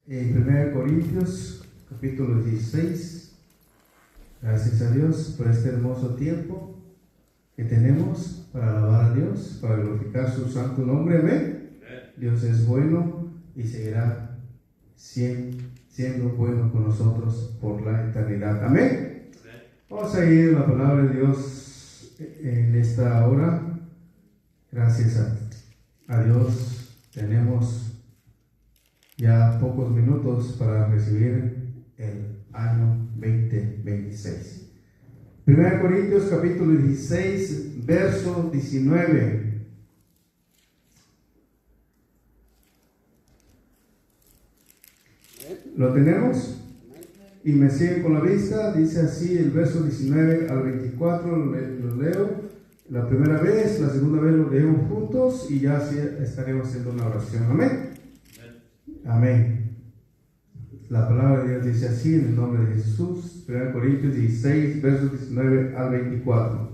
En 1 Corintios, capítulo 16. Gracias a Dios por este hermoso tiempo que tenemos para alabar a Dios, para glorificar su santo nombre. Amén. Dios es bueno y seguirá siendo bueno con nosotros por la eternidad. Amén. Vamos a ir a la palabra de Dios en esta hora. Gracias a Dios tenemos ya pocos minutos para recibir el año 2026. 1 Corintios capítulo 16, verso 19. ¿Lo tenemos? Y me siguen con la vista. Dice así el verso 19 al 24, lo leo la primera vez, la segunda vez lo leemos juntos y ya así estaremos haciendo una oración. Amén. Amén. La palabra de Dios dice así en el nombre de Jesús. 1 Corintios 16, versos 19 al 24.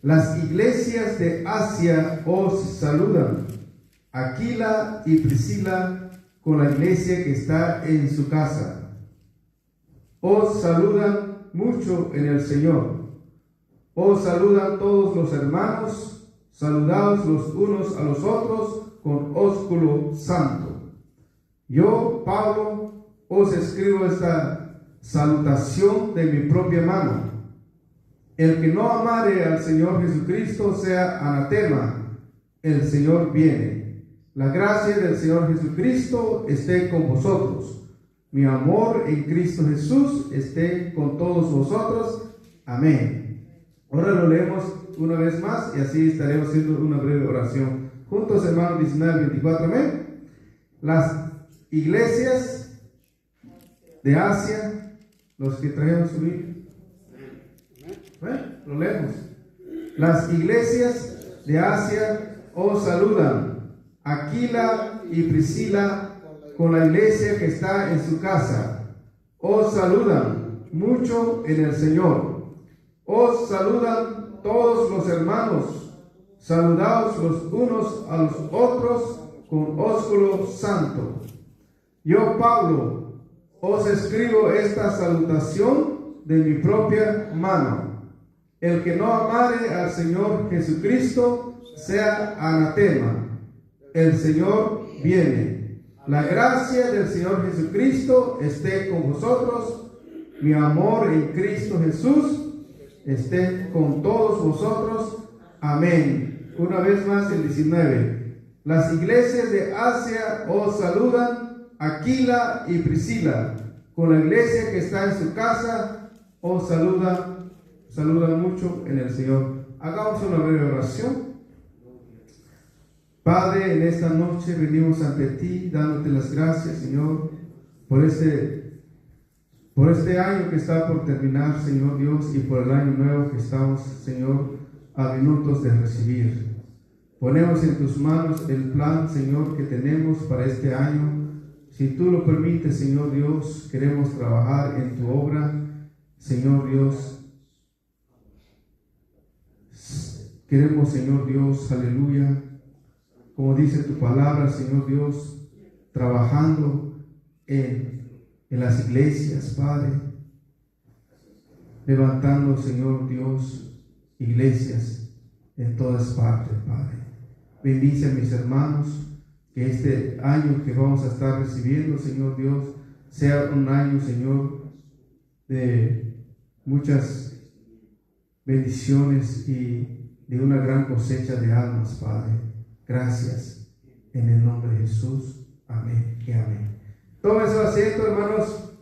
Las iglesias de Asia os saludan. Aquila y Priscila con la iglesia que está en su casa. Os saludan mucho en el Señor. Os saludan todos los hermanos. Saludaos los unos a los otros con ósculo santo. Yo, Pablo, os escribo esta salutación de mi propia mano. El que no amare al Señor Jesucristo sea anatema. El Señor viene. La gracia del Señor Jesucristo esté con vosotros. Mi amor en Cristo Jesús esté con todos vosotros. Amén. Ahora lo leemos una vez más y así estaremos haciendo una breve oración. Juntos, hermanos, 19 24. Amén. Las iglesias de Asia, los que traemos su Biblia, lo leemos. Las iglesias de Asia os saludan. Aquila y Priscila con la iglesia que está en su casa os saludan mucho en el Señor. Os saludan todos los hermanos. Saludaos los unos a los otros con ósculo santo. Yo, Pablo, os escribo esta salutación de mi propia mano. El que no amare al Señor Jesucristo sea anatema. El Señor viene. La gracia del Señor Jesucristo esté con vosotros. Mi amor en Cristo Jesús esté con todos vosotros. Amén. Una vez más el 19. Las iglesias de Asia os saludan. Aquila y Priscila, con la iglesia que está en su casa, os saludan mucho en el Señor. Hagamos una breve oración. Padre, en esta noche venimos ante ti, dándote las gracias, Señor, por este año que está por terminar, Señor Dios, y por el año nuevo que estamos, Señor, a minutos de recibir. Ponemos en tus manos el plan, Señor, que tenemos para este año. Si tú lo permites, Señor Dios, queremos trabajar en tu obra, Señor Dios. Queremos, Señor Dios, aleluya, como dice tu palabra, Señor Dios, trabajando en las iglesias, Padre, levantando, Señor Dios, iglesias en todas partes, Padre. Bendice a mis hermanos. Que este año que vamos a estar recibiendo, Señor Dios, sea un año, Señor, de muchas bendiciones y de una gran cosecha de almas, Padre. Gracias. En el nombre de Jesús. Amén y amén. Tomen su asiento, hermanos.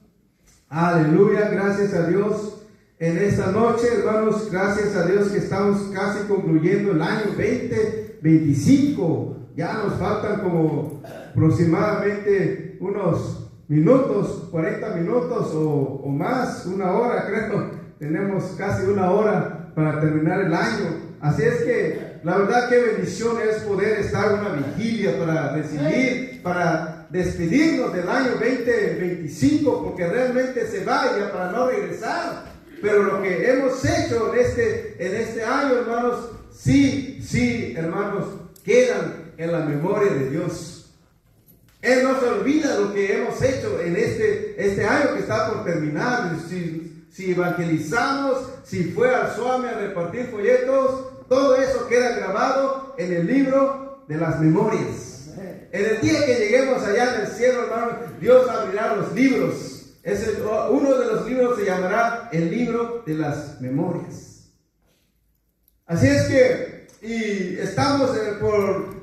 Aleluya. Gracias a Dios. En esta noche, hermanos, gracias a Dios que estamos casi concluyendo el año 2025. Ya nos faltan como aproximadamente unos minutos, 40 minutos o más, una hora creo. Tenemos casi una hora para terminar el año. Así es que la verdad qué bendición es poder estar en una vigilia para recibir, para despedirnos del año 2025, porque realmente se vaya para no regresar. Pero lo que hemos hecho en este año, hermanos, sí, hermanos, quedan en la memoria de Dios. Él no se olvida lo que hemos hecho en este año que está por terminar. Si evangelizamos, si fue al Swami a repartir folletos, todo eso queda grabado en el libro de las memorias. En el día que lleguemos allá en el cielo, hermano, Dios abrirá los libros. Uno de los libros se llamará el libro de las memorias. Así es que, y estamos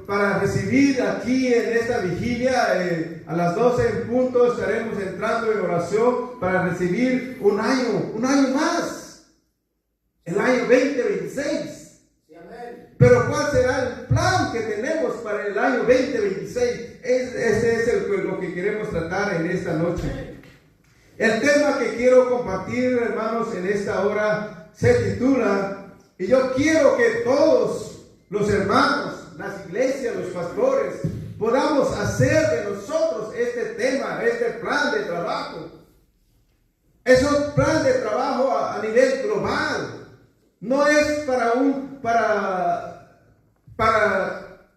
para recibir aquí en esta vigilia, a las 12 en punto estaremos entrando en oración para recibir un año más, el año 2026. Pero ¿cuál será el plan que tenemos para el año 2026? Ese es lo que queremos tratar en esta noche. El tema que quiero compartir, hermanos, en esta hora se titula, y yo quiero que todos los hermanos, las iglesias, los pastores, podamos hacer de nosotros este tema, este plan de trabajo. Es un plan de trabajo a nivel global. No es para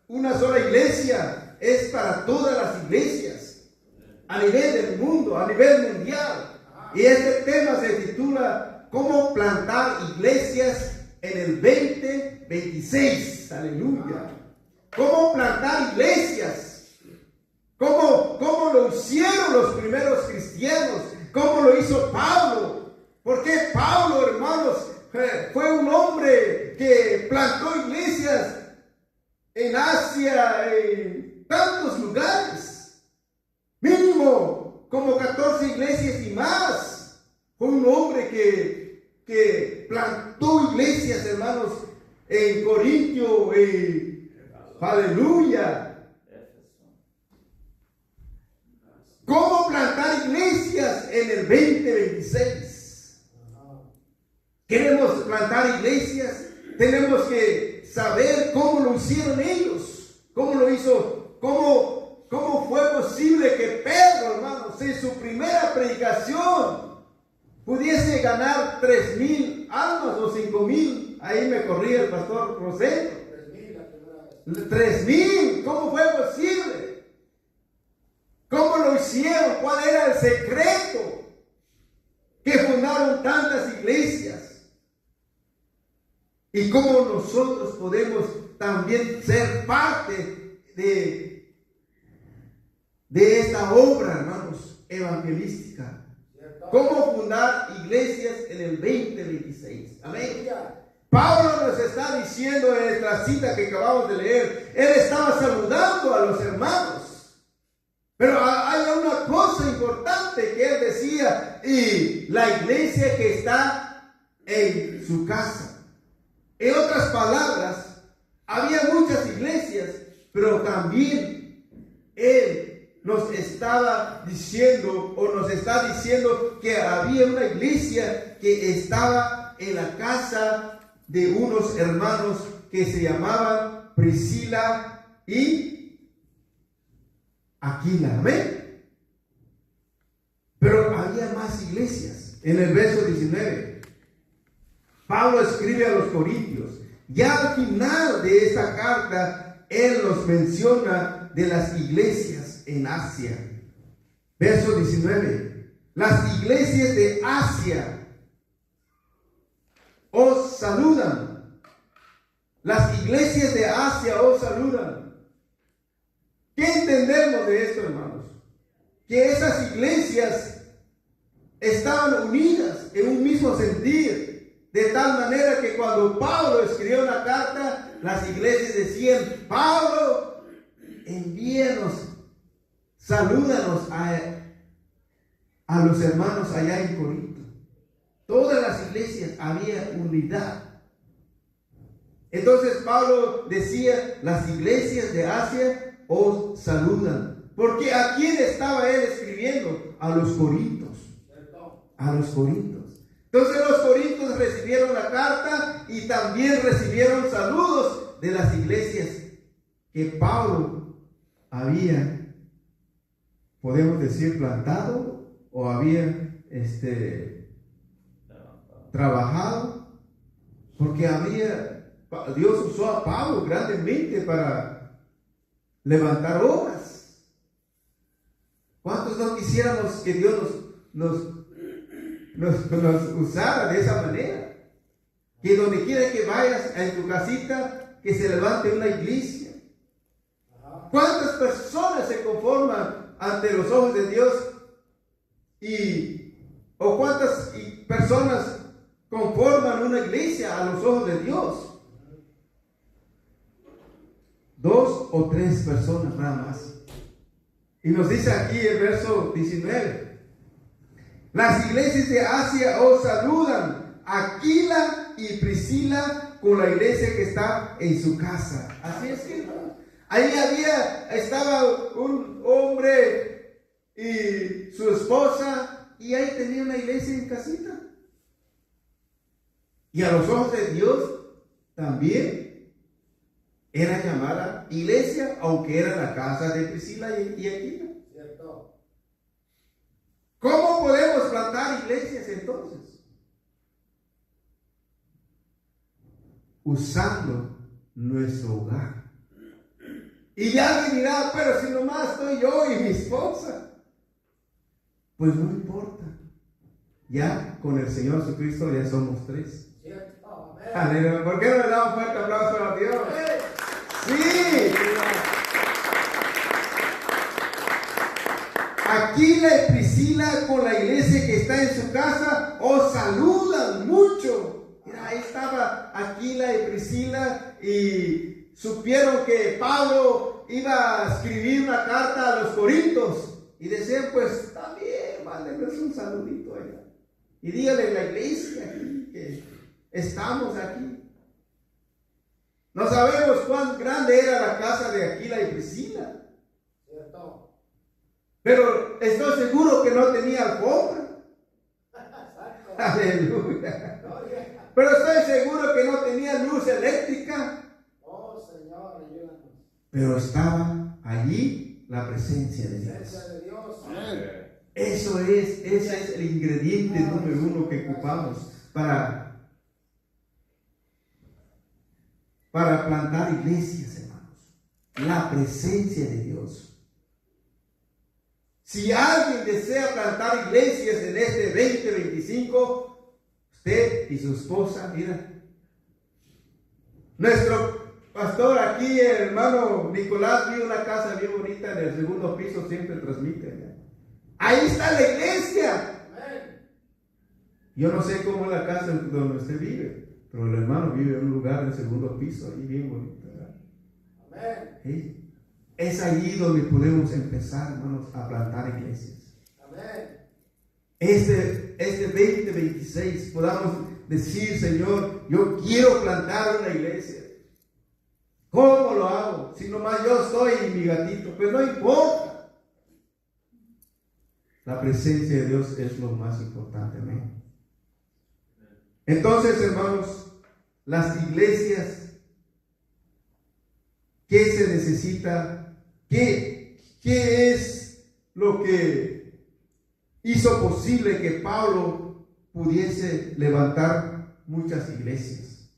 una sola iglesia, es para todas las iglesias, a nivel del mundo, a nivel mundial. Y este tema se titula ¿Cómo plantar iglesias en el 2026? Aleluya. ¿Cómo plantar iglesias? ¿Cómo lo hicieron los primeros cristianos? ¿Cómo lo hizo Pablo? Porque Pablo, hermanos, fue un hombre que plantó iglesias en Asia, en tantos lugares. Mínimo como 14 iglesias y más. Fue un hombre que plantó iglesias, hermanos, en Corintio, aleluya. ¿Cómo plantar iglesias en el 2026? Queremos plantar iglesias, tenemos que saber cómo lo hicieron ellos, cómo lo hizo, cómo fue posible que Pedro, hermanos, en su primera predicación pudiese ganar 3,000 almas o 5,000. Ahí me corría el pastor Rosendo. 3,000, ¿cómo fue posible? ¿Cómo lo hicieron? ¿Cuál era el secreto que fundaron tantas iglesias? Y cómo nosotros podemos también ser parte de esta obra, hermanos, evangelística. ¿Cómo fundar iglesias en el 2026? Amén. Pablo nos está diciendo en esta cita que acabamos de leer, él estaba saludando a los hermanos. Pero hay una cosa importante que él decía, y la iglesia que está en su casa. En otras palabras, había muchas iglesias, pero también él nos estaba diciendo, o nos está diciendo, que había una iglesia que estaba en la casa de unos hermanos que se llamaban Priscila y Aquila. Amén. Pero había más iglesias. En el verso 19, Pablo escribe a los corintios. Ya al final de esta carta, él nos menciona de las iglesias en Asia. Verso 19. Las iglesias de Asia os saludan. Las iglesias de Asia os saludan. ¿Qué entendemos de esto, hermanos? Que esas iglesias estaban unidas en un mismo sentir, de tal manera que cuando Pablo escribió la carta, las iglesias decían: Pablo, envíanos, salúdanos a los hermanos allá en Corinto. Todas las iglesias había unidad. Entonces Pablo decía: las iglesias de Asia os saludan. Porque ¿a quién estaba él escribiendo? A los corintios. A los corintios. Entonces los corintios recibieron la carta y también recibieron saludos de las iglesias que Pablo había, podemos decir, plantado o había trabajado, porque Dios usó a Pablo grandemente para levantar obras. quisiéramos que Dios nos usara de esa manera. Que donde quiera que vayas, en tu casita, que se levante una iglesia. ¿Cuántas personas se conforman ante los ojos de Dios? ¿O cuántas personas conforman una iglesia a los ojos de Dios? 2 o 3 personas nada más. Y nos dice aquí el verso 19. Las iglesias de Asia os saludan. Aquila y Priscila con la iglesia que está en su casa. Así es que ahí estaba un hombre y su esposa, y ahí tenía una iglesia en casita. Y a los ojos de Dios también era llamada iglesia, aunque era la casa de Priscila y Aquila. ¿Cierto? ¿Cómo podemos plantar iglesias entonces? Usando nuestro hogar. Y alguien dirá, pero si nomás estoy yo y mi esposa. Pues no importa. Ya con el Señor Jesucristo ya somos 3. Aleluya. ¿Por qué no le damos fuerte aplauso a Dios? Sí. Aquila y Priscila con la iglesia que está en su casa os saludan mucho. Mira, ahí estaba Aquila y Priscila y supieron que Pablo iba a escribir una carta a los Corintios y decían, pues también, mándenles un saludito allá y díganle a la iglesia aquí que estamos aquí. No sabemos cuán grande era la casa de Aquila y Priscila, ¿cierto? Pero estoy seguro que no tenía alfombra. Aleluya. Pero estoy seguro que no tenía luz eléctrica. Oh, Señor, ayúdanos. Pero estaba allí la presencia de Dios. Ese es el ingrediente número 1 que ocupamos para plantar iglesias, hermanos. La presencia de Dios. Si alguien desea plantar iglesias en este 2025, usted y su esposa, mira. Nuestro pastor aquí, el hermano Nicolás, vio una casa bien bonita en el segundo piso, siempre transmite. ¿Ya? Ahí está la iglesia. Yo no sé cómo es la casa donde usted vive, pero el hermano vive en un lugar en el segundo piso, ahí bien bonito. Amén. ¿Sí? Es allí donde podemos empezar, hermanos, a plantar iglesias. Amén. Este 2026 podamos decir, Señor, yo quiero plantar una iglesia. ¿Cómo lo hago? Si nomás yo estoy y mi gatito, pues no importa. La presencia de Dios es lo más importante. Amén. Entonces, hermanos, las iglesias, ¿qué se necesita? ¿Qué es lo que hizo posible que Pablo pudiese levantar muchas iglesias?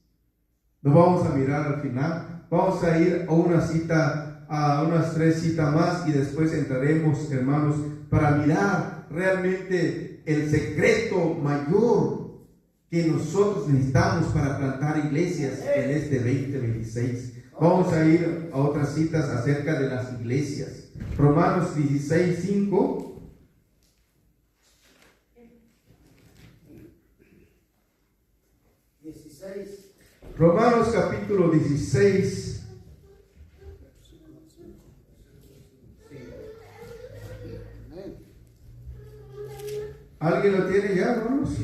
Lo vamos a mirar al final. Vamos a ir a unas 3 citas más y después entraremos, hermanos, para mirar realmente el secreto mayor que nosotros necesitamos para plantar iglesias en este 2026. Vamos a ir a otras citas acerca de las iglesias. Romanos 16:5. Romanos capítulo 16. ¿Alguien lo tiene ya, hermanos?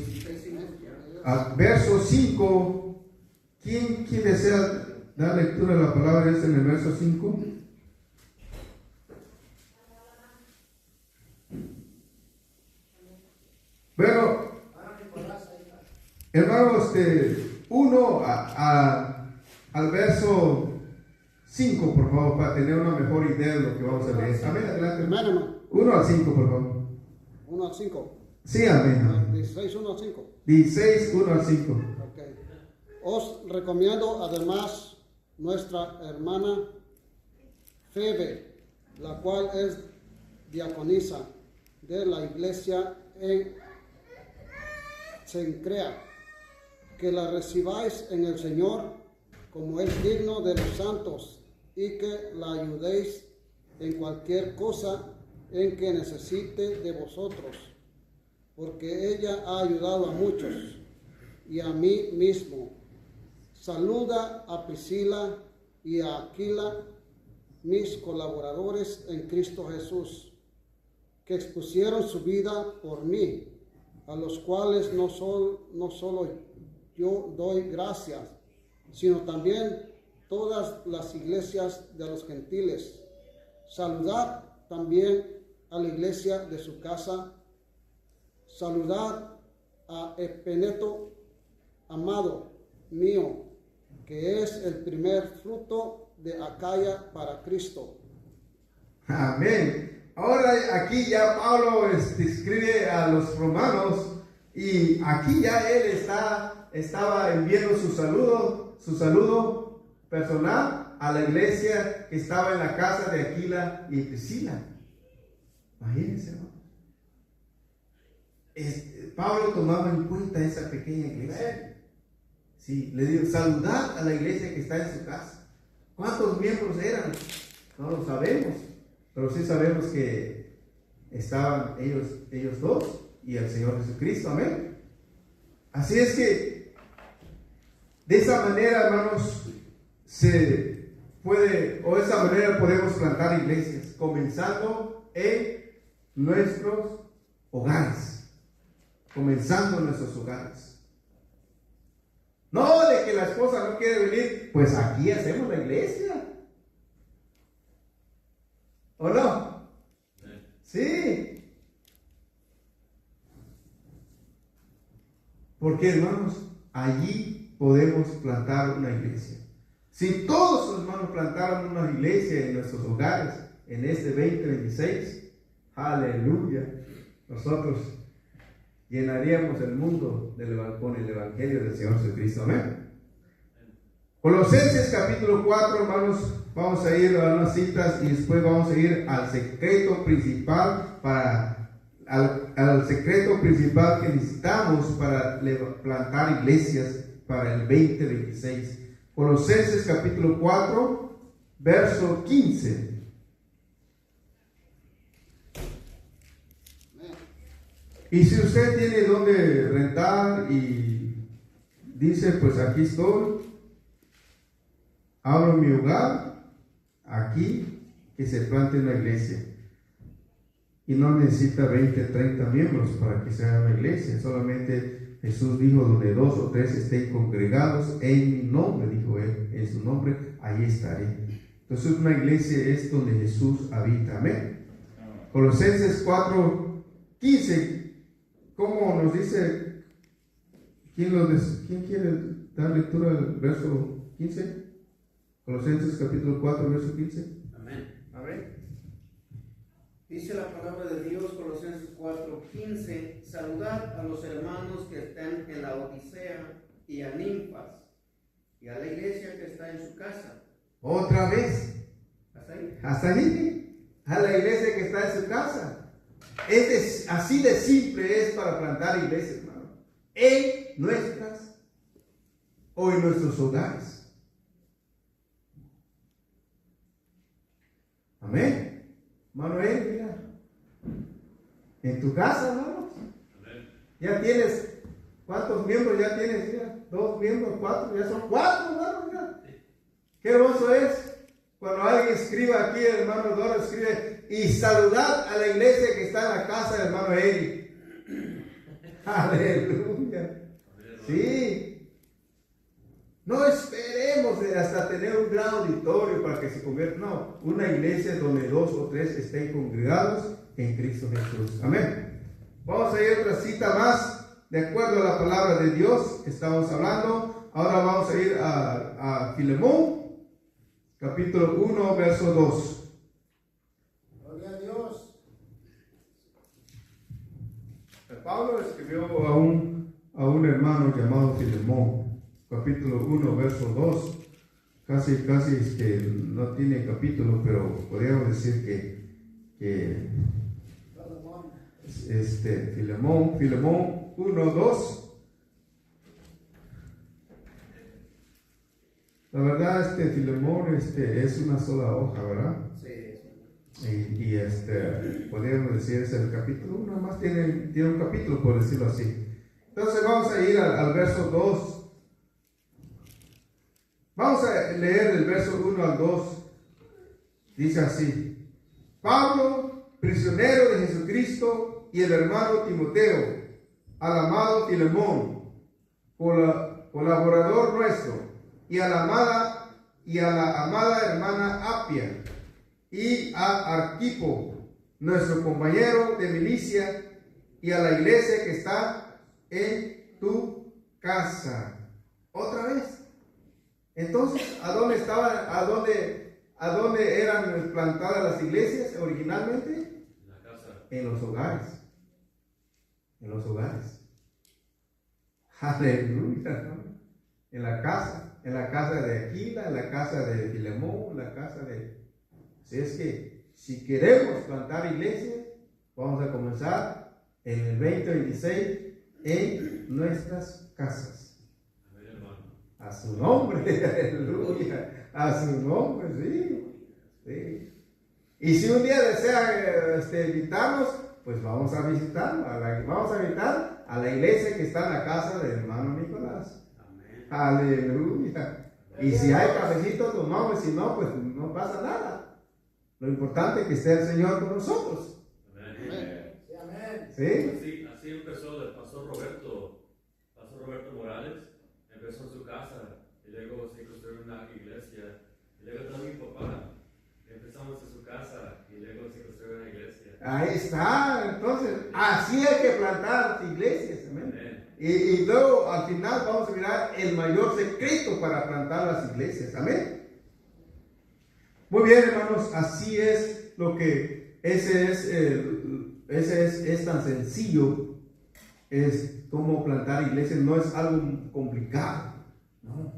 Verso 5. ¿Quién desea dar lectura de la palabra en el verso 5? Bueno, hermanos, de 1 al verso 5, por favor, para tener una mejor idea de lo que vamos a leer. Amén, adelante. 1 al 5, por favor. 1 al 5. Sí, amén. 16, 1 al 5. 16, 1 al 5. Okay. Os recomiendo además nuestra hermana Febe, la cual es diaconisa de la iglesia en Cencrea, que la recibáis en el Señor como es digno de los santos, y que la ayudéis en cualquier cosa en que necesite de vosotros, porque ella ha ayudado a muchos y a mí mismo. Saluda a Priscila y a Aquila, mis colaboradores en Cristo Jesús, que expusieron su vida por mí, a los cuales no solo yo doy gracias, sino también todas las iglesias de los gentiles. Saludad también a la iglesia de su casa. Saludad a Epeneto, amado mío, que es el primer fruto de Acaya para Cristo. Amén. Ahora aquí ya Pablo escribe a los romanos, y aquí ya él estaba enviando su saludo personal a la iglesia que estaba en la casa de Aquila y Priscila. Imagínense, ¿no? Pablo tomaba en cuenta esa pequeña iglesia. Sí, le digo, saludad a la iglesia que está en su casa. ¿Cuántos miembros eran? No lo sabemos, pero sí sabemos que estaban ellos dos y el Señor Jesucristo. Amén. Así es que de esa manera, hermanos, de esa manera podemos plantar iglesias, comenzando en nuestros hogares. Comenzando en nuestros hogares. No de que la esposa no quiere venir, pues aquí hacemos la iglesia. ¿O no? Sí. Porque, hermanos, allí podemos plantar una iglesia. Si todos los hermanos plantaron una iglesia en nuestros hogares en este 2026, aleluya, nosotros llenaríamos el mundo con el evangelio del Señor Jesucristo. Amén. Colosenses capítulo 4, hermanos, vamos a ir a unas citas y después vamos a ir al secreto principal al secreto principal que necesitamos para plantar iglesias para el 2026. Colosenses capítulo 4, verso 15. Y si usted tiene donde rentar y dice, pues aquí estoy, abro mi hogar, aquí, que se plante una iglesia. Y no necesita 20, 30 miembros para que se haga una iglesia. Solamente Jesús dijo, donde 2 o 3 estén congregados en mi nombre, dijo él, en su nombre, ahí estaré. Entonces una iglesia es donde Jesús habita. Amén. Colosenses 4, 15. ¿Cómo nos dice? ¿Quién quiere dar lectura al verso 15? Colosenses capítulo 4, verso 15. Amén. Amén. Dice la palabra de Dios, Colosenses 4, 15. Saludad a los hermanos que están en la Odisea y a Ninfas y a la iglesia que está en su casa. Otra vez. ¿Hasta ahí? Hasta ahí. A la iglesia que está en su casa. Así de simple es para plantar iglesias, hermano. En nuestras o en nuestros hogares. Amén. Manuel, mira. En tu casa, hermano. Ya tienes, ¿cuántos miembros ya tienes? Mira, 2 miembros, 4, ya son 4, hermano. Mira. Qué hermoso es cuando alguien escriba aquí, el hermano Doro escribe, y saludad a la iglesia que está en la casa del hermano Eric. Aleluya. Sí. No esperemos hasta tener un gran auditorio para que se convierta. No, una iglesia donde 2 o 3 estén congregados en Cristo Jesús. Amén. Vamos a ir a otra cita más, de acuerdo a la palabra de Dios que estamos hablando. Ahora vamos a ir a Filemón, capítulo 1, verso 2. Gloria a Dios. Pablo escribió a un hermano llamado Filemón, capítulo 1, verso 2. Casi es que no tiene capítulo, pero podríamos decir que Filemón 1, 2. La verdad, Filemón es una sola hoja, ¿verdad? Sí. Y podríamos decir es el capítulo 1, nada más tiene un capítulo, por decirlo así. Entonces vamos a ir al verso 2. Vamos a leer el verso 1 al 2. Dice así: Pablo, prisionero de Jesucristo, y el hermano Timoteo, al amado Filemón, colaborador nuestro, y a la amada hermana Apia, y a Arquipo, nuestro compañero de milicia, y a la iglesia que está en tu casa. Otra vez. Entonces, ¿a dónde eran plantadas las iglesias originalmente? En la casa. En los hogares. En los hogares. Aleluya, ¿no? En la casa de Aquila, en la casa de Filemón, en la casa de... Así es que, si queremos plantar iglesias, vamos a comenzar en el 2026 en nuestras casas. Amén, hermano. A su nombre, aleluya, a su nombre, sí. Y si un día desean invitarnos, pues vamos a visitarlo, vamos a invitar a la iglesia que está en la casa del hermano Nicolás. Amén. Aleluya. Y si hay cafecito, tomamos, si no, pues no pasa nada. Lo importante es que esté el Señor con nosotros. Amén. ¿Sí? Así empezó el pastor Roberto Morales. Empezó en su casa y luego se construyó una iglesia. Y luego también mi papá. Empezamos en su casa y luego se construyó una iglesia. Ahí está. Entonces, así hay que plantar iglesias. Amén. Amén. Y luego al final vamos a mirar el mayor secreto para plantar las iglesias. Amén. Muy bien, hermanos, así es lo que es tan sencillo. Es como plantar iglesias, no es algo complicado, no,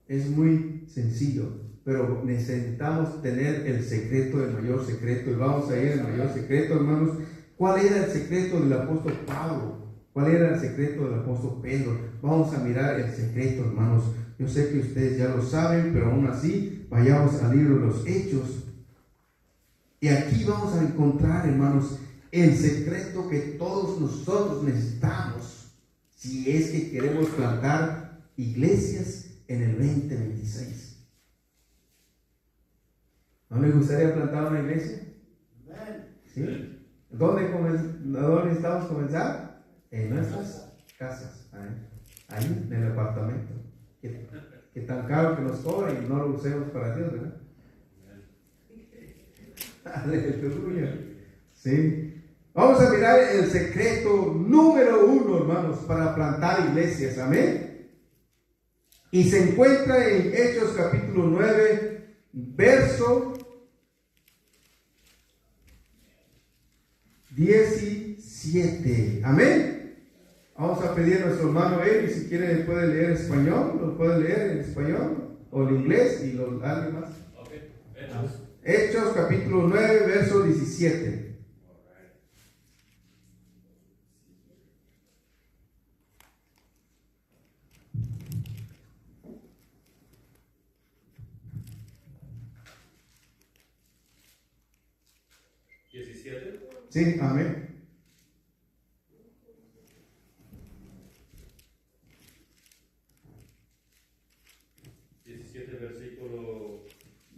es muy sencillo, pero necesitamos tener el secreto, el mayor secreto, y vamos a ir al mayor secreto, hermanos. ¿Cuál era el secreto del apóstol Pablo? ¿Cuál era el secreto del apóstol Pedro? Vamos a mirar el secreto, hermanos. Yo sé que ustedes ya lo saben, pero aún así, vayamos al libro de los Hechos. Y aquí vamos a encontrar, hermanos, el secreto que todos nosotros necesitamos si es que queremos plantar iglesias en el 2026. ¿No les gustaría plantar una iglesia? ¿Sí? ¿Dónde necesitamos comenzar? En nuestras casas, ahí en el apartamento. Que tan caro que nos cobran y no lo usemos para Dios, ¿verdad? Aleluya. Sí. Vamos a mirar el secreto número 1, hermanos, para plantar iglesias. Amén. Y se encuentra en Hechos capítulo 9, verso 17. Amén. Vamos a pedir a nuestro hermano Eli, si quiere puede leer español, lo puede leer en español o en inglés y alguien más. Okay. Hechos capítulo 9, verso 17. Sí, amén. Versículo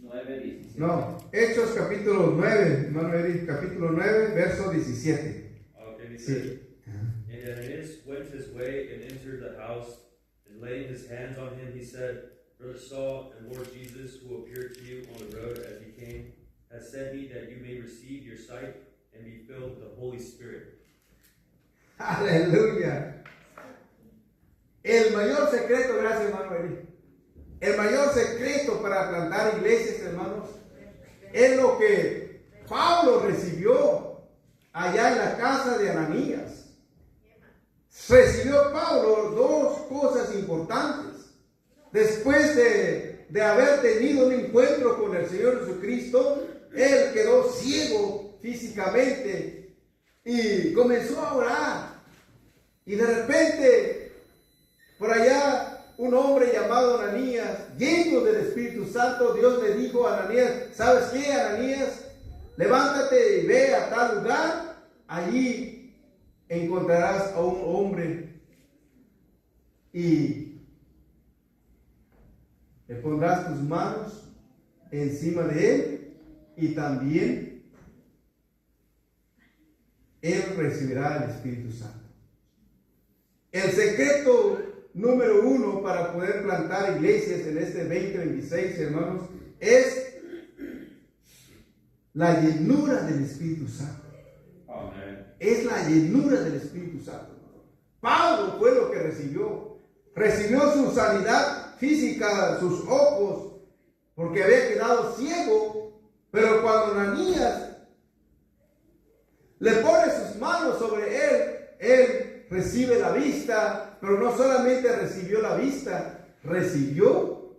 9, 17. No, Hechos capítulo 9, hermano Eric, capítulo 9, verso 17. Okay, he Sí. said, and Ananias went his way and entered the house, and laying his hands on him, he said, Brother Saul and Lord Jesus, who appeared to you on the road as he came, has sent me that you may receive your sight and be filled with the Holy Spirit. Aleluya. El mayor secreto, gracias hermano Eric. El mayor secreto para plantar iglesias, hermanos, es lo que Pablo recibió allá en la casa de Ananías. Recibió Pablo dos cosas importantes. Después de haber tenido un encuentro con el Señor Jesucristo, él quedó ciego físicamente y comenzó a orar. Y de repente, por allá, un hombre llamado Ananías, lleno del Espíritu Santo, Dios le dijo a Ananías: ¿sabes qué, Ananías? Levántate y ve a tal lugar, allí encontrarás a un hombre y le pondrás tus manos encima de él y también él recibirá el Espíritu Santo. El secreto número 1 para poder plantar iglesias en este 2026, hermanos, es la llenura del Espíritu Santo. Amen. Es la llenura del Espíritu Santo. Pablo fue lo que recibió. Recibió su sanidad física, sus ojos, porque había quedado ciego. Pero cuando Ananías le pone sus manos sobre él recibe la vista. Pero no solamente recibió la vista, recibió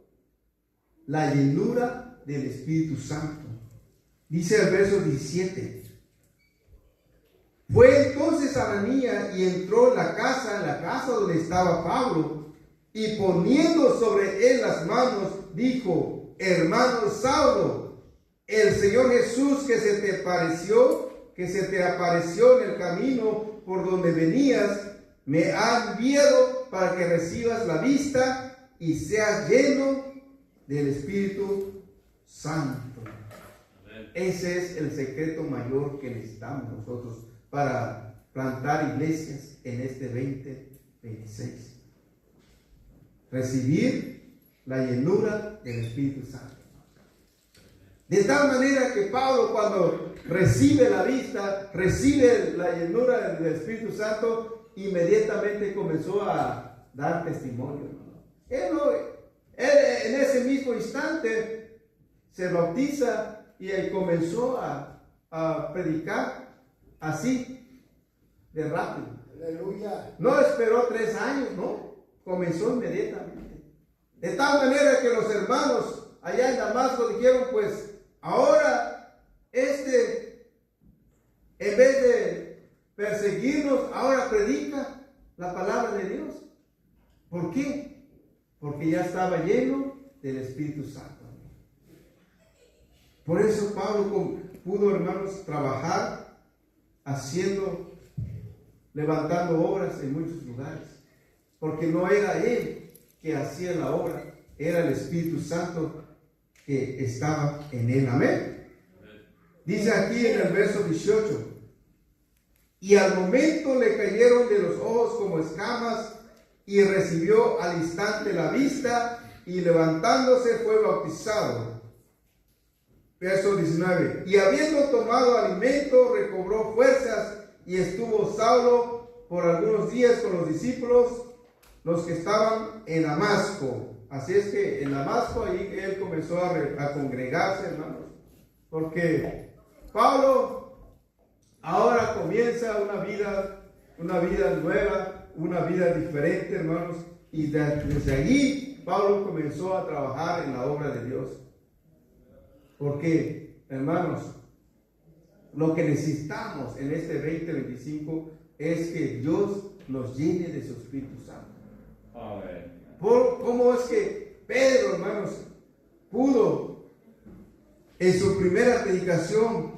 la llenura del Espíritu Santo. Dice el verso 17: fue entonces Ananías y entró en la casa donde estaba Pablo, y poniendo sobre él las manos, dijo: hermano Saulo, el Señor Jesús que se te apareció en el camino por donde venías, me ha enviado para que recibas la vista y seas lleno del Espíritu Santo. Amen. Ese es el secreto mayor que necesitamos nosotros para plantar iglesias en este 2026. Recibir la llenura del Espíritu Santo. De tal manera que Pablo, cuando recibe la vista, recibe la llenura del Espíritu Santo, inmediatamente comenzó a dar testimonio. Él en ese mismo instante se bautiza y él comenzó a predicar así de rápido. Aleluya. No esperó 3 años, no, comenzó inmediatamente. De tal manera que los hermanos allá en Damasco dijeron: pues ahora en vez de perseguirnos, ahora predica la palabra de Dios. ¿Por qué? Porque ya estaba lleno del Espíritu Santo. Por eso Pablo pudo, hermanos, trabajar levantando obras en muchos lugares. Porque no era él que hacía la obra, era el Espíritu Santo que estaba en él. Amén. Dice aquí en el verso 18: y al momento le cayeron de los ojos como escamas, y recibió al instante la vista, y levantándose fue bautizado. Verso 19: y habiendo tomado alimento, recobró fuerzas, y estuvo Saulo por algunos días con los discípulos, los que estaban en Damasco. Así es que en Damasco ahí él comenzó a congregarse, hermanos, porque Pablo ahora comienza una vida nueva, una vida diferente, hermanos, y desde allí Pablo comenzó a trabajar en la obra de Dios. Porque, hermanos, lo que necesitamos en este 2025 es que Dios nos llene de su Espíritu Santo. Amen. ¿Cómo es que Pedro, hermanos, pudo en su primera predicación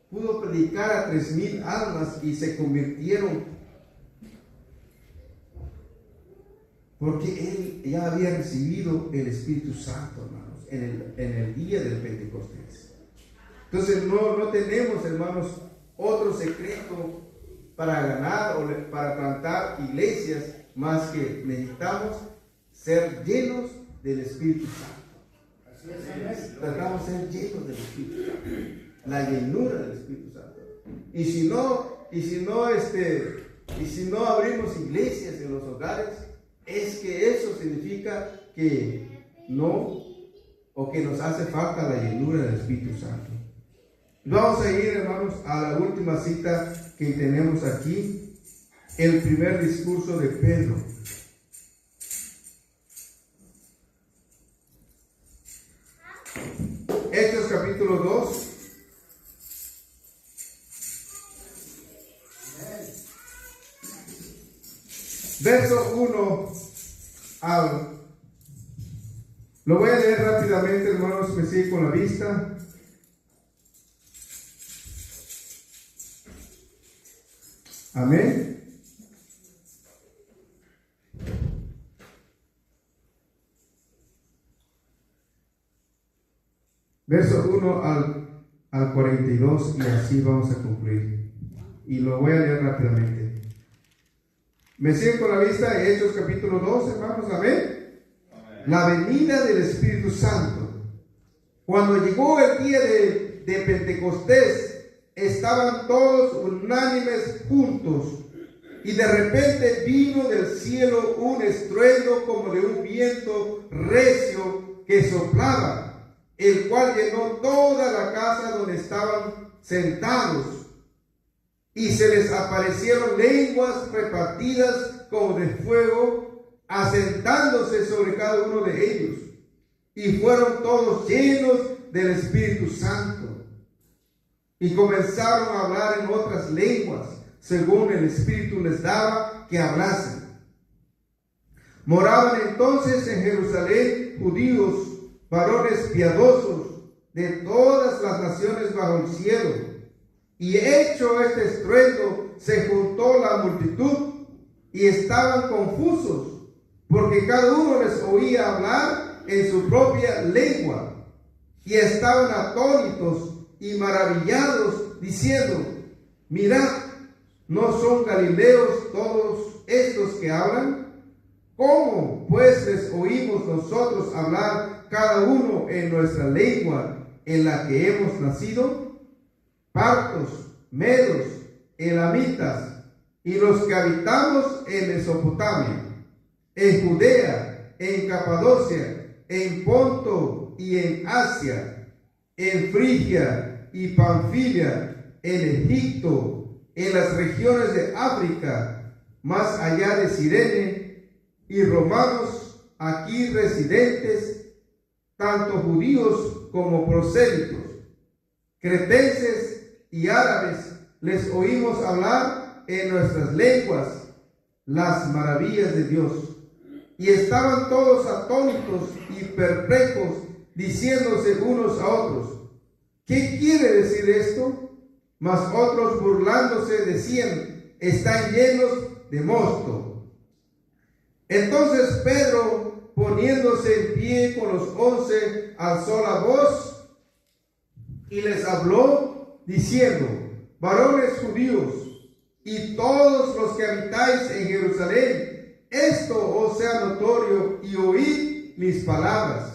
pudo predicar a 3,000 almas y se convirtieron? Porque él ya había recibido el Espíritu Santo, hermanos, en el día del Pentecostés. Entonces no tenemos, hermanos, otro secreto para ganar o para plantar iglesias, más que necesitamos ser llenos del Espíritu Santo. Así es. Tratamos de ser llenos del Espíritu Santo, la llenura del Espíritu Santo. Y si no abrimos iglesias en los hogares, es que eso significa que que nos hace falta la llenura del Espíritu Santo. Vamos a ir, hermanos, a la última cita que tenemos aquí, el primer discurso de Pedro. Hechos capítulo 2. verso 1 al... Lo voy a leer rápidamente, hermanos, me sigue con la vista. Amén. Verso 1 al 42 y así vamos a concluir. Y lo voy a leer rápidamente. ¿Me siguen con la vista? Hechos capítulo 2, hermanos, amén. La venida del Espíritu Santo. Cuando llegó el día de Pentecostés, estaban todos unánimes juntos, y de repente vino del cielo un estruendo como de un viento recio que soplaba, el cual llenó toda la casa donde estaban sentados, y se les aparecieron lenguas repartidas como de fuego, asentándose sobre cada uno de ellos, y fueron todos llenos del Espíritu Santo, y comenzaron a hablar en otras lenguas, según el Espíritu les daba que hablasen. Moraban entonces en Jerusalén judíos, varones piadosos de todas las naciones bajo el cielo. Y hecho este estruendo, se juntó la multitud y estaban confusos, porque cada uno les oía hablar en su propia lengua. Y estaban atónitos y maravillados, diciendo: mirad, ¿no son galileos todos estos que hablan? ¿Cómo pues les oímos nosotros hablar cada uno en nuestra lengua en la que hemos nacido? Partos, medos, elamitas, y los que habitamos en Mesopotamia, en Judea, en Capadocia, en Ponto y en Asia, en Frigia y Panfilia, en Egipto, en las regiones de África, más allá de Cirene, y romanos aquí residentes, tanto judíos como prosélitos, cretenses y árabes, les oímos hablar en nuestras lenguas las maravillas de Dios. Y estaban todos atónitos y perplejos, diciéndose unos a otros: ¿qué quiere decir esto? Mas otros, burlándose, decían: están llenos de mosto. Entonces Pedro, poniéndose en pie con los 11, alzó la voz y les habló, diciendo: varones judíos, y todos los que habitáis en Jerusalén, esto os sea notorio, y oíd mis palabras,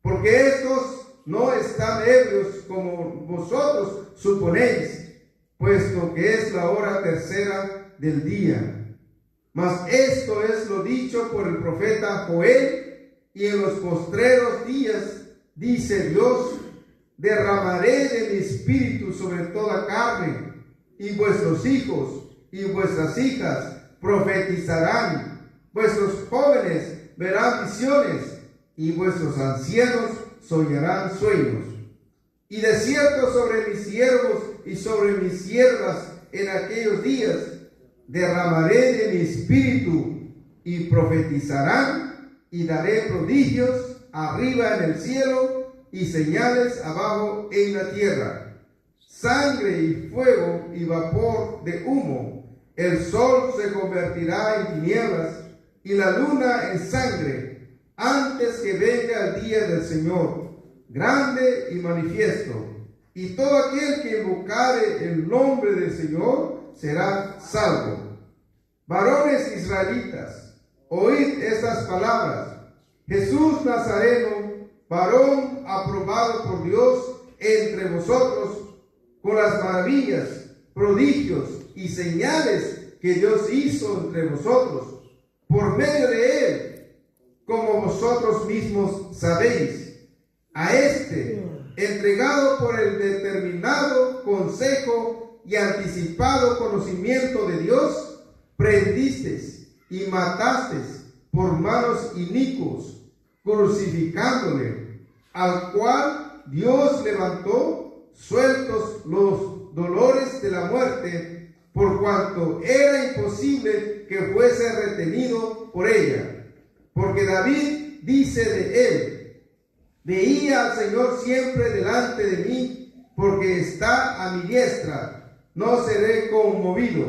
porque estos no están ebrios como vosotros suponéis, puesto que es la hora tercera del día. Mas esto es lo dicho por el profeta Joel: y en los postreros días, dice Dios, derramaré de mi espíritu sobre toda carne, y vuestros hijos y vuestras hijas profetizarán, vuestros jóvenes verán visiones, y vuestros ancianos soñarán sueños. Y de cierto sobre mis siervos y sobre mis siervas en aquellos días derramaré de mi espíritu, y profetizarán, y daré prodigios arriba en el cielo y señales abajo en la tierra, sangre y fuego y vapor de humo. El sol se convertirá en tinieblas y la luna en sangre, antes que venga el día del Señor, grande y manifiesto. Y todo aquel que invocare el nombre del Señor será salvo. Varones israelitas, oíd estas palabras: Jesús Nazareno, varón aprobado por Dios entre vosotros, con las maravillas, prodigios y señales que Dios hizo entre vosotros, por medio de él, como vosotros mismos sabéis. A este, entregado por el determinado consejo y anticipado conocimiento de Dios, prendisteis y matasteis por manos inicuos, crucificándole, al cual Dios levantó, sueltos los dolores de la muerte, por cuanto era imposible que fuese retenido por ella. Porque David dice de él: veía al Señor siempre delante de mí, porque está a mi diestra, no seré conmovido.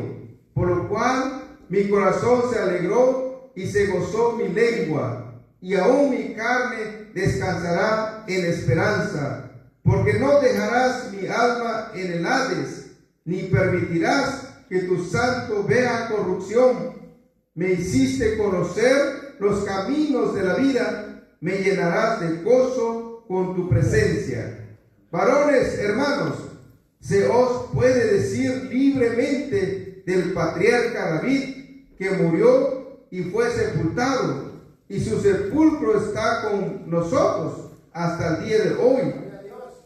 Por lo cual mi corazón se alegró y se gozó mi lengua, y aún mi carne descansará en esperanza. Porque no dejarás mi alma en el Hades, ni permitirás que tu santo vea corrupción. Me hiciste conocer los caminos de la vida, me llenarás de gozo con tu presencia. Varones, hermanos, se os puede decir libremente del patriarca David, que murió y fue sepultado, y su sepulcro está con nosotros hasta el día de hoy.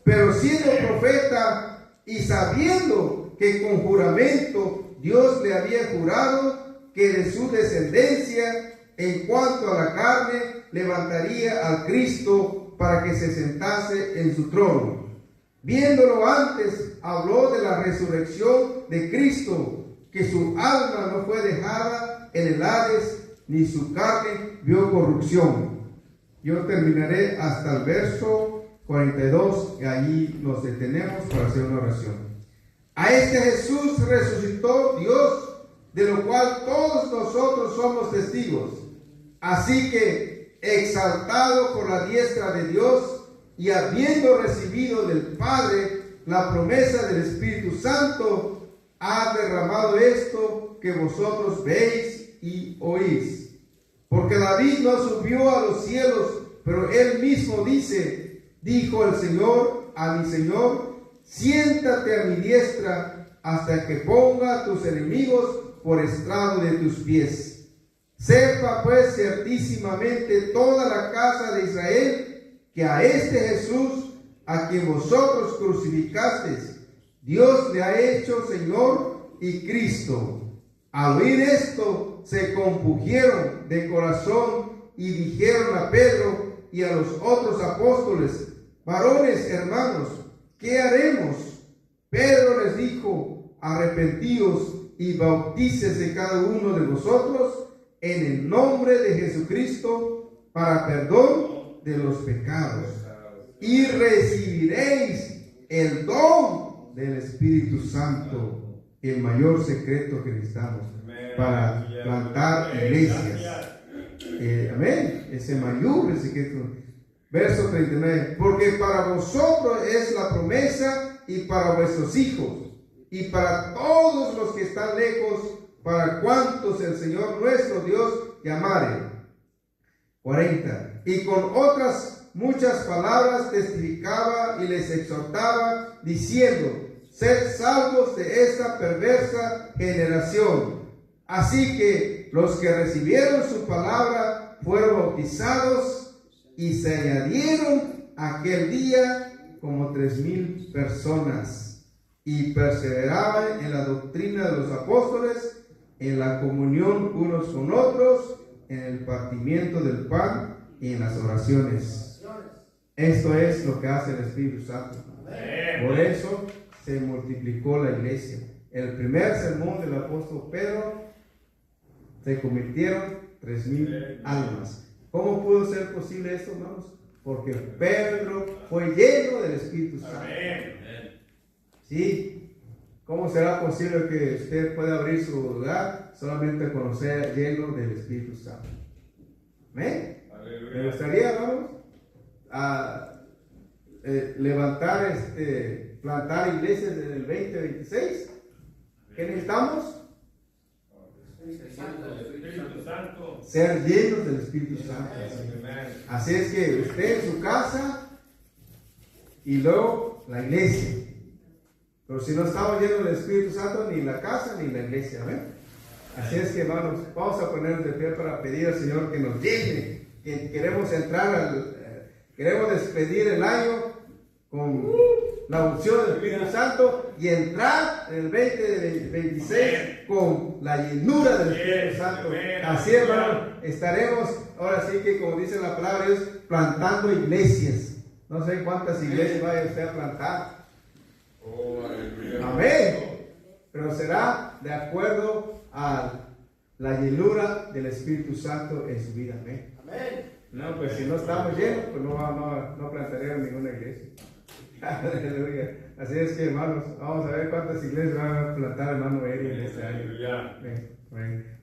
Pero siendo profeta y sabiendo que con juramento Dios le había jurado que de su descendencia, en cuanto a la carne, levantaría al Cristo para que se sentase en su trono. Viéndolo antes, habló de la resurrección de Cristo, que su alma no fue dejada en el Hades, ni su carne vio corrupción. Yo terminaré hasta el verso 42, y allí nos detenemos para hacer una oración. A este Jesús resucitó Dios, de lo cual todos nosotros somos testigos. Así que, exaltado por la diestra de Dios, y habiendo recibido del Padre la promesa del Espíritu Santo, ha derramado esto que vosotros veis y oís. Porque David no subió a los cielos, pero él mismo dijo el Señor a mi Señor: siéntate a mi diestra hasta que ponga a tus enemigos por estrado de tus pies. Sepa pues ciertísimamente toda la casa de Israel que a este Jesús, a quien vosotros crucificasteis, Dios le ha hecho Señor y Cristo. Al oír esto, se compungieron de corazón y dijeron a Pedro y a los otros apóstoles: varones, hermanos, ¿qué haremos? Pedro les dijo: arrepentíos y bautícese cada uno de vosotros en el nombre de Jesucristo para perdón de los pecados, y recibiréis el don del Espíritu Santo, el mayor secreto que necesitamos para plantar iglesias. Amén. Ese mayor secreto. Verso 39. Porque para vosotros es la promesa, y para vuestros hijos, y para todos los que están lejos, para cuantos el Señor nuestro Dios llamare. 40. Y con otras muchas palabras testificaba y les exhortaba, diciendo: sed salvos de esta perversa generación. Así que los que recibieron su palabra fueron bautizados, y se añadieron aquel día como 3,000 personas, y perseveraban en la doctrina de los apóstoles, en la comunión unos con otros, en el partimiento del pan y en las oraciones. Esto es lo que hace el Espíritu Santo. Por eso se multiplicó la iglesia. El primer sermón del apóstol Pedro se convirtieron 3,000 almas. ¿Cómo pudo ser posible esto, hermanos? Porque Pedro fue lleno del Espíritu Santo. ¿Sí? ¿Cómo será posible que usted pueda abrir su hogar solamente con ser lleno del Espíritu Santo? ¿Me gustaría, hermanos, levantar, plantar iglesias en el 2026? ¿Qué necesitamos? Ser llenos del Espíritu Santo. Así es que usted en su casa y luego la iglesia. Pero si no estamos llenos del Espíritu Santo, ni la casa ni la iglesia, ¿ven? Así es que, hermanos, vamos a ponernos de pie para pedir al Señor que nos llene. Que queremos queremos despedir el año con la unción del Espíritu Santo y entrar en el 2026 con la llenura del Espíritu Santo. Así, hermanos, estaremos, ahora sí que, como dice la palabra de Dios, plantando iglesias. No sé cuántas iglesias vaya usted a plantar. Amén. Pero será de acuerdo a la llenura del Espíritu Santo en su vida. Amén. No, pues si no estamos llenos, pues no plantaríamos ninguna iglesia. Aleluya. Así es que, hermanos, vamos a ver cuántas iglesias van a plantar, hermano Eri, en este año. Amén.